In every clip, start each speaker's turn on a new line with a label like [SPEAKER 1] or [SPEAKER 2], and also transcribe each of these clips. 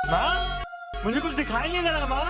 [SPEAKER 1] माँ, मुझे कुछ दिखाई नहीं दे रहा माँ।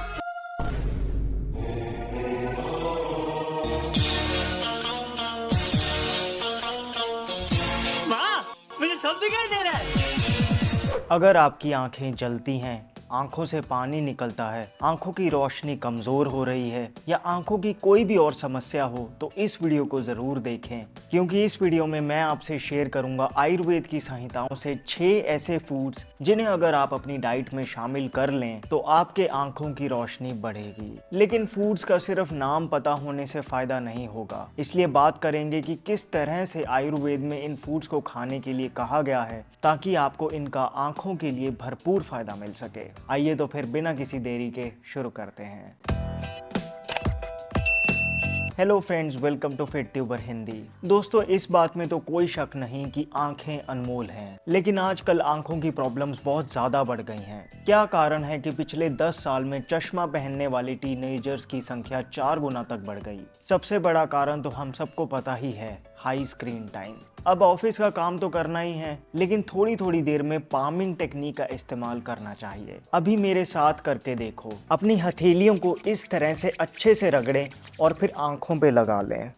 [SPEAKER 1] माँ, मुझे सब दिखाई दे रहा है।
[SPEAKER 2] अगर आपकी आंखें जलती हैं, आंखों से पानी निकलता है, आंखों की रोशनी कमजोर हो रही है या आंखों की कोई भी और समस्या हो तो इस वीडियो को जरूर देखें, क्योंकि इस वीडियो में मैं आपसे शेयर करूंगा आयुर्वेद की संहिताओं से 6 ऐसे फूड्स जिन्हें अगर आप अपनी डाइट में शामिल कर लें तो आपके आंखों की रोशनी बढ़ेगी। लेकिन फूड्स का सिर्फ नाम पता होने से फायदा नहीं होगा, इसलिए बात करेंगे कि किस तरह से आयुर्वेद में इन फूड्स को खाने के लिए कहा गया है ताकि आपको इनका आंखों के लिए भरपूर फायदा मिल सके। आइए तो फिर बिना किसी देरी के शुरू करते हैं। Hello friends, welcome to fit tuber Hindi. दोस्तों, इस बात में तो कोई शक नहीं कि आंखें अनमोल हैं, लेकिन आजकल आंखों की प्रॉब्लम्स बहुत ज़्यादा बढ़ गई हैं। क्या कारण है कि पिछले 10 साल में चश्मा पहनने वाले टीनेजर्स की संख्या 4 गुना तक बढ़ गई? सबसे बड़ा कारण तो हम सबको पता ही है, हाई स्क्रीन टाइम। अब ऑफिस का काम तो करना ही है, लेकिन थोड़ी थोड़ी देर में पामिंग टेक्निक का इस्तेमाल करना चाहिए। अभी मेरे साथ करके देखो। अपनी हथेलियों को इस तरह से अच्छे से रगड़ें और फिर आंखों पे लगा लें।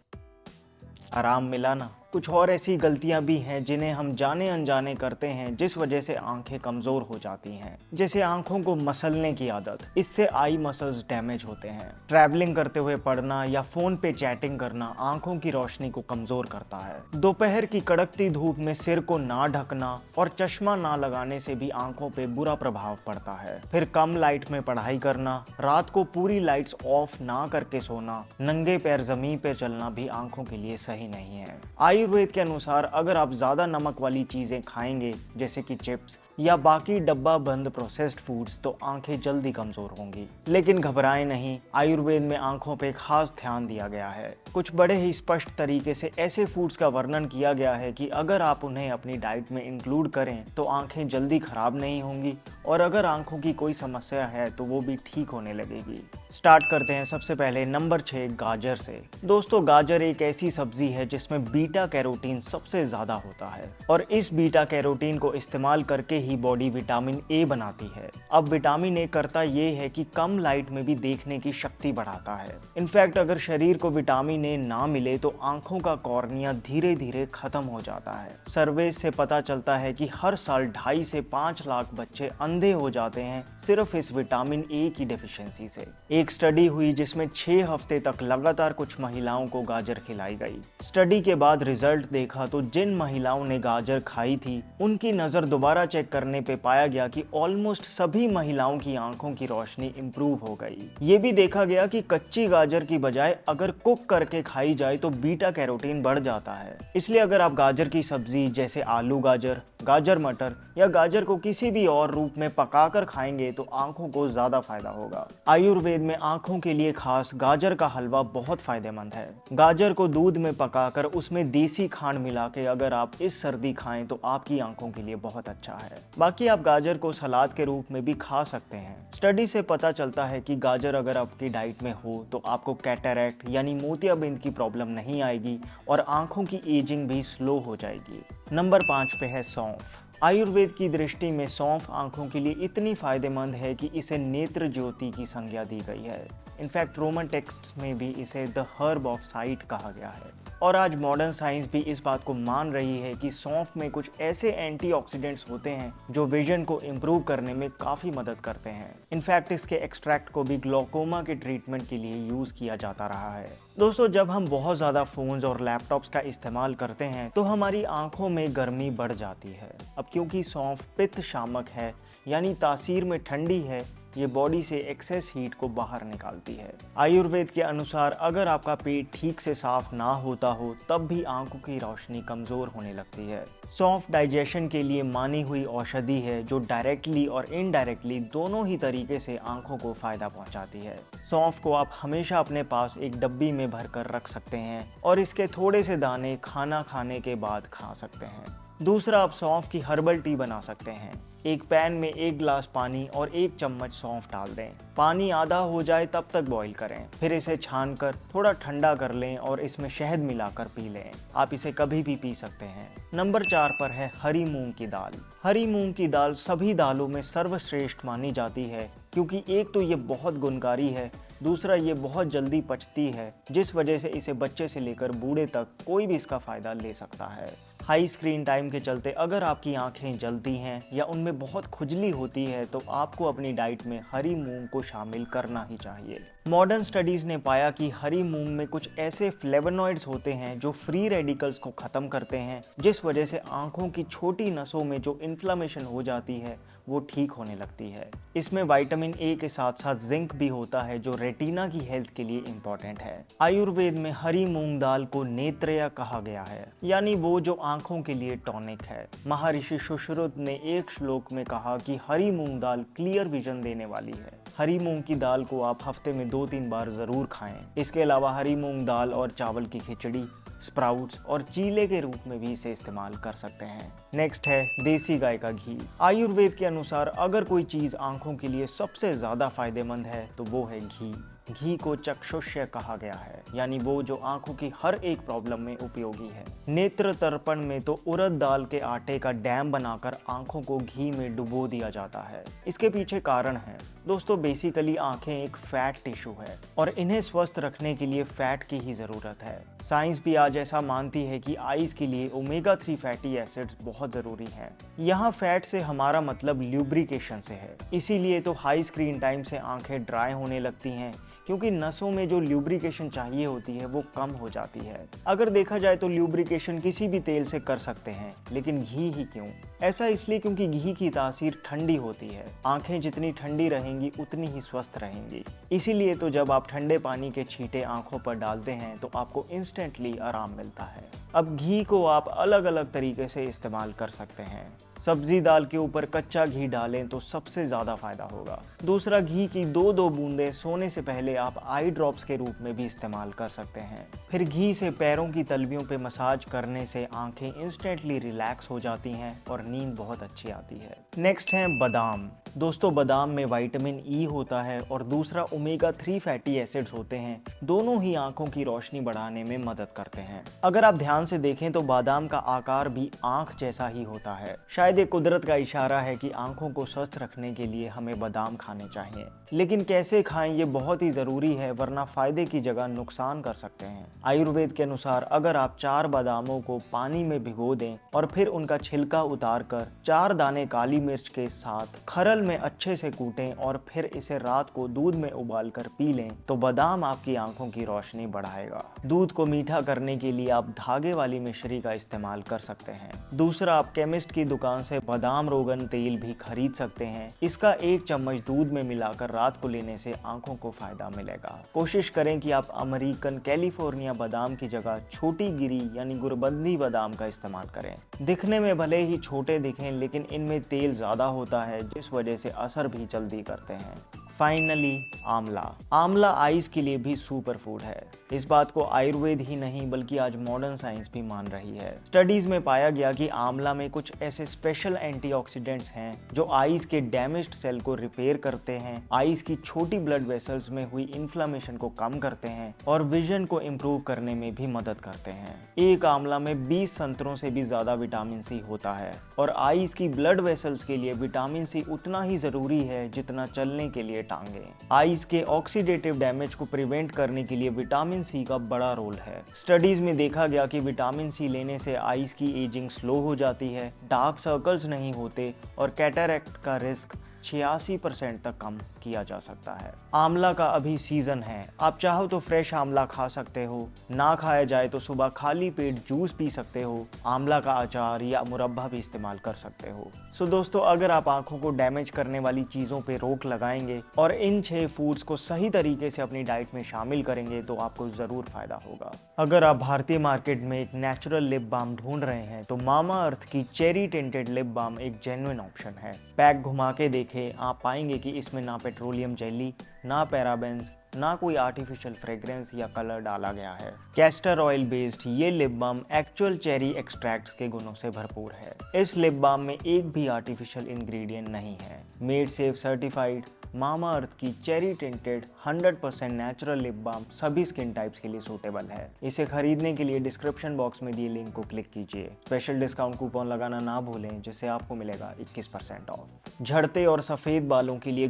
[SPEAKER 2] आराम मिला ना? कुछ और ऐसी गलतियां भी हैं जिन्हें हम जाने अनजाने करते हैं, जिस वजह से आंखें कमजोर हो जाती हैं। जैसे आंखों को मसलने की आदत, इससे आई मसल्स डैमेज होते हैं। ट्रैवलिंग करते हुए पढ़ना या फोन पे चैटिंग करना आंखों की रोशनी को कमजोर करता है। दोपहर की कड़कती धूप में सिर को ना ढकना और चश्मा ना लगाने से भी आंखों पे बुरा प्रभाव पड़ता है। फिर कम लाइट में पढ़ाई करना, रात को पूरी लाइट्स ऑफ ना करके सोना, नंगे पैर जमीन पे चलना भी आंखों के लिए सही नहीं है। आयुर्वेद के अनुसार अगर आप ज़्यादा नमक वाली चीज़ें खाएंगे, जैसे कि चिप्स या बाकी डब्बा बंद प्रोसेस्ड फूड्स, तो आंखें जल्दी कमज़ोर होंगी। लेकिन घबराएं नहीं, आयुर्वेद में आंखों पे खास ध्यान दिया गया है। कुछ बड़े ही स्पष्ट तरीके से ऐसे फूड्स का वर्णन किया गया है कि अगर आप उन्हें अपनी डाइट में इंक्लूड करें तो आंखें जल्दी खराब नहीं होंगी, और अगर आंखों की कोई समस्या है तो वो भी ठीक होने लगेगी। स्टार्ट करते हैं सबसे पहले नंबर 6, गाजर से। दोस्तों, गाजर एक ऐसी सब्जी है जिसमें बीटा कैरोटीन सबसे ज़्यादा होता है, और इस बीटा कैरोटीन को इस्तेमाल करके ही बॉडी विटामिन ए बनाती है। अब विटामिन ए करता ये है कि कम लाइट में भी देखने की शक्ति बढ़ाता है। इनफैक्ट अगर शरीर को विटामिन ए ना मिले तो आंखों का कॉर्निया धीरे धीरे खत्म हो जाता है। सर्वे से पता चलता है कि हर साल 2.5 से 5 लाख बच्चे अंधे हो जाते हैं सिर्फ इस विटामिन ए की डेफिशिएंसी से। एक स्टडी हुई जिसमें 6 हफ्ते तक लगातार कुछ महिलाओं को गाजर खिलाई गई। स्टडी के बाद रिजल्ट देखा तो जिन महिलाओं ने गाजर खाई थी उनकी नजर दोबारा चेक करने पे पाया गया कि ऑलमोस्ट सभी महिलाओं की आंखों की रोशनी इंप्रूव हो गई। ये भी देखा गया कि कच्ची गाजर की बजाय अगर कुक करके खाई जाए तो बीटा कैरोटीन बढ़ जाता है। इसलिए अगर आप गाजर की सब्जी जैसे आलू गाजर, गाजर मटर या गाजर को किसी भी और रूप में पकाकर खाएंगे तो आंखों को ज्यादा फायदा होगा। आयुर्वेद में आंखों के लिए खास गाजर का हलवा बहुत फायदेमंद है। गाजर को दूध में पकाकर उसमें देसी खांड मिला के अगर आप इस सर्दी खाएं तो आपकी आंखों के लिए बहुत अच्छा है। बाकी आप गाजर को सलाद के रूप में भी खा सकते हैं। स्टडी से पता चलता है कि गाजर अगर आपकी डाइट में हो तो आपको कैटरैक्ट यानी मोतियाबिंद की प्रॉब्लम नहीं आएगी और आंखों की एजिंग भी स्लो हो जाएगी। नंबर 5 पे है सौंफ। आयुर्वेद की दृष्टि में सौंफ आंखों के लिए इतनी फायदेमंद है कि इसे नेत्र ज्योति की संज्ञा दी गई है। इनफैक्ट रोमन टेक्स्ट्स में भी इसे द हर्ब ऑफ साइट कहा गया है। और आज मॉडर्न साइंस भी इस बात को मान रही है कि सौंफ में कुछ ऐसे एंटीऑक्सीडेंट्स होते हैं जो विजन को इम्प्रूव करने में काफ़ी मदद करते हैं। इनफैक्ट इसके एक्सट्रैक्ट को भी ग्लोकोमा के ट्रीटमेंट के लिए यूज़ किया जाता रहा है। दोस्तों, जब हम बहुत ज़्यादा फ़ोन्स और लैपटॉप्स का इस्तेमाल करते हैं तो हमारी आंखों में गर्मी बढ़ जाती है। अब क्योंकि सौंफ पित्त शामक है, यानी तासीर में ठंडी है, ये बॉडी से एक्सेस हीट को बाहर निकालती है। आयुर्वेद के अनुसार अगर आपका पेट ठीक से साफ ना होता हो तब भी आंखों की रोशनी कमजोर होने लगती है। सौंफ डाइजेशन के लिए मानी हुई औषधि है जो डायरेक्टली और इनडायरेक्टली दोनों ही तरीके से आंखों को फायदा पहुंचाती है। सौंफ को आप हमेशा अपने पास एक डब्बी में भरकर रख सकते हैं और इसके थोड़े से दाने खाना खाने के बाद खा सकते हैं। दूसरा, आप सौंफ की हर्बल टी बना सकते हैं। एक पैन में 1 गिलास पानी और 1 चम्मच सौंफ डाल दें। पानी आधा हो जाए तब तक बॉईल करें, फिर इसे छानकर थोड़ा ठंडा कर लें और इसमें शहद मिलाकर पी लें। आप इसे कभी भी पी सकते हैं। नंबर 4 पर है हरी मूंग की दाल। हरी मूंग की दाल सभी दालों में सर्वश्रेष्ठ मानी जाती है, क्योंकि एक तो ये बहुत गुणकारी है, दूसरा ये बहुत जल्दी पचती है, जिस वजह से इसे बच्चे से लेकर बूढ़े तक कोई भी इसका फायदा ले सकता है। हाई स्क्रीन टाइम के चलते अगर आपकी आंखें जलती हैं या उनमें बहुत खुजली होती है तो आपको अपनी डाइट में हरी मूंग को शामिल करना ही चाहिए। मॉडर्न स्टडीज ने पाया कि हरी मूंग में कुछ ऐसे फ्लेवोनॉइड्स होते हैं जो फ्री रेडिकल्स को खत्म करते हैं, जिस वजह से आंखों की छोटी नसों में जो इन्फ्लेमेशन हो जाती है वो ठीक होने लगती है। इसमें विटामिन ए के साथ साथ जिंक भी होता है जो रेटिना की हेल्थ के लिए इम्पोर्टेंट है। आयुर्वेद में हरी मूंग दाल को नेत्रया कहा गया है, यानी वो जो आंखों के लिए टॉनिक है। महर्षि सुश्रुत ने एक श्लोक में कहा कि हरी मूंग दाल क्लियर विजन देने वाली है। हरी मूंग की दाल को आप हफ्ते में 2-3 बार जरूर खाएं। इसके अलावा हरी मूंग दाल और चावल की खिचड़ी, स्प्राउट्स और चीले के रूप में भी इसे इस्तेमाल कर सकते हैं। नेक्स्ट है देसी गाय का घी। आयुर्वेद के अनुसार अगर कोई चीज आंखों के लिए सबसे ज्यादा फायदेमंद है तो वो है घी। घी को चक्षुष्य कहा गया है, यानी वो जो आंखों की हर एक प्रॉब्लम में उपयोगी है। नेत्र तर्पण में तो उड़द दाल के आटे का डैम बनाकर आंखों को घी में डुबो दिया जाता है। इसके पीछे कारण है दोस्तों, बेसिकली आंखें एक फैट टिश्यू है और इन्हें स्वस्थ रखने के लिए फैट की ही जरूरत है। साइंस भी आज ऐसा मानती है कि आईज के लिए ओमेगा 3 फैटी एसिड्स बहुत जरूरी हैं। यहाँ फैट से हमारा मतलब ल्यूब्रिकेशन से है। इसीलिए तो हाई स्क्रीन टाइम से आंखें ड्राई होने लगती हैं, क्योंकि नसों में जो ल्यूब्रिकेशन चाहिए होती है वो कम हो जाती है। अगर देखा जाए तो ल्यूब्रिकेशन किसी भी तेल से कर सकते हैं, लेकिन घी ही क्यों? ऐसा इसलिए क्योंकि घी की तासीर ठंडी होती है। आंखें जितनी ठंडी रहेंगी उतनी ही स्वस्थ रहेंगी। इसीलिए तो जब आप ठंडे पानी के छींटे आंखों पर डालते हैं तो आपको इंस्टेंटली आराम मिलता है। अब घी को आप अलग अलग तरीके से इस्तेमाल कर सकते हैं। सब्जी दाल के ऊपर कच्चा घी डालें तो सबसे ज़्यादा फायदा होगा। दूसरा, घी की 2-2 बूंदें सोने से पहले आप आई ड्रॉप्स के रूप में भी इस्तेमाल कर सकते हैं। फिर घी से पैरों की तलवियों पे मसाज करने से आंखें इंस्टेंटली रिलैक्स हो जाती हैं और नींद बहुत अच्छी आती है। नेक्स्ट है बादाम। दोस्तों, बादाम में विटामिन ई होता है और दूसरा ओमेगा 3 फैटी एसिड्स होते हैं। दोनों ही आंखों की रोशनी बढ़ाने में मदद करते हैं। अगर आप ध्यान से देखें तो बादाम का आकार भी आंख जैसा ही होता है। शायद ये कुदरत का इशारा है कि आंखों को स्वस्थ रखने के लिए हमें बादाम खाने चाहिए। लेकिन कैसे खाएं ये बहुत ही जरूरी है, वरना फायदे की जगह नुकसान कर सकते हैं। आयुर्वेद के अनुसार अगर आप 4 बादामों को पानी में भिगो दें और फिर उनका छिलका उतार कर 4 दाने काली मिर्च के साथ खरल में अच्छे से कूटें और फिर इसे रात को दूध में उबालकर पी लें तो बादाम आपकी आंखों की रोशनी बढ़ाएगा। दूध को मीठा करने के लिए आप धागे वाली मिश्री का इस्तेमाल कर सकते हैं। दूसरा, आप केमिस्ट की दुकान से बादाम रोगन तेल भी खरीद सकते हैं। इसका 1 चम्मच दूध में मिलाकर रात को लेने से आंखों को फायदा मिलेगा। कोशिश करें कि आप अमेरिकन कैलिफोर्निया बादाम की जगह छोटी गिरी यानी गुरबंदी बादाम का इस्तेमाल करें। दिखने में भले ही छोटे दिखें, लेकिन इनमें तेल ज्यादा होता है, जिस वजह से असर भी जल्दी करते हैं। फाइनली, आंवला। आंवला आइज के लिए भी सुपर फूड है। इस बात को आयुर्वेद ही नहीं बल्कि आज मॉडर्न साइंस भी मान रही है। स्टडीज में पाया गया कि आंवला में कुछ ऐसे स्पेशल एंटीऑक्सीडेंट्स हैं जो आइज के डैमेज्ड सेल को रिपेयर करते हैं, आइज की छोटी ब्लड वेसल्स में हुई इन्फ्लेमेशन को कम करते हैं और विजन को इम्प्रूव करने में भी मदद करते हैं। एक आंवला में 20 संतरों से भी ज्यादा विटामिन सी होता है और आइज की ब्लड वेसल्स के लिए विटामिन सी उतना ही जरूरी है जितना चलने के लिए टांगे। आइज के ऑक्सीडेटिव डैमेज को प्रिवेंट करने के लिए विटामिन सी का बड़ा रोल है। स्टडीज में देखा गया कि विटामिन सी लेने से आइज की एजिंग स्लो हो जाती है, डार्क सर्कल्स नहीं होते और कैटरैक्ट का रिस्क 86% तक कम किया जा सकता है। आंवला का अभी सीजन है। आप चाहो तो फ्रेश आंवला खा सकते हो, ना खाया जाए तो सुबह खाली पेट जूस पी सकते हो, आंवला का अचार या मुरब्बा भी इस्तेमाल कर सकते हो। सो दोस्तों, अगर आप आंखों को डैमेज करने वाली चीज़ों पे रोक लगाएंगे और इन 6 फूड्स को सही तरीके से अपनी डाइट में शामिल करेंगे तो आपको ज़रूर फायदा होगा। अगर आप भारतीय मार्केट में एक नेचुरल लिप बाम ढूंढ रहे हैं तो मामा अर्थ की चेरी टिंटेड लिप बाम एक जेन्युइन ऑप्शन है। पैक घुमा के देखें, आप पाएंगे कि इसमें ना पेट्रोलियम जेली, ना पैराबेंस, ना कोई आर्टिफिशियल फ्रेग्रेंस या कलर डाला गया है। कैस्टर ऑयल बेस्ड ये lip balm actual cherry extracts के गुणों से भरपूर है। इस लिप बाम में एक भी आर्टिफिशियल इंग्रेडिएंट नहीं है। Made safe certified Mamaearth की cherry tinted 100% natural lip balm सभी स्किन टाइप्स के लिए सूटेबल है। इसे खरीदने के लिए डिस्क्रिप्शन बॉक्स में दिए लिंक को क्लिक कीजिए। स्पेशल डिस्काउंट कूपन लगाना ना भूलें, जिससे आपको मिलेगा 21% ऑफ। झड़ते और सफ़ेद बालों के लिए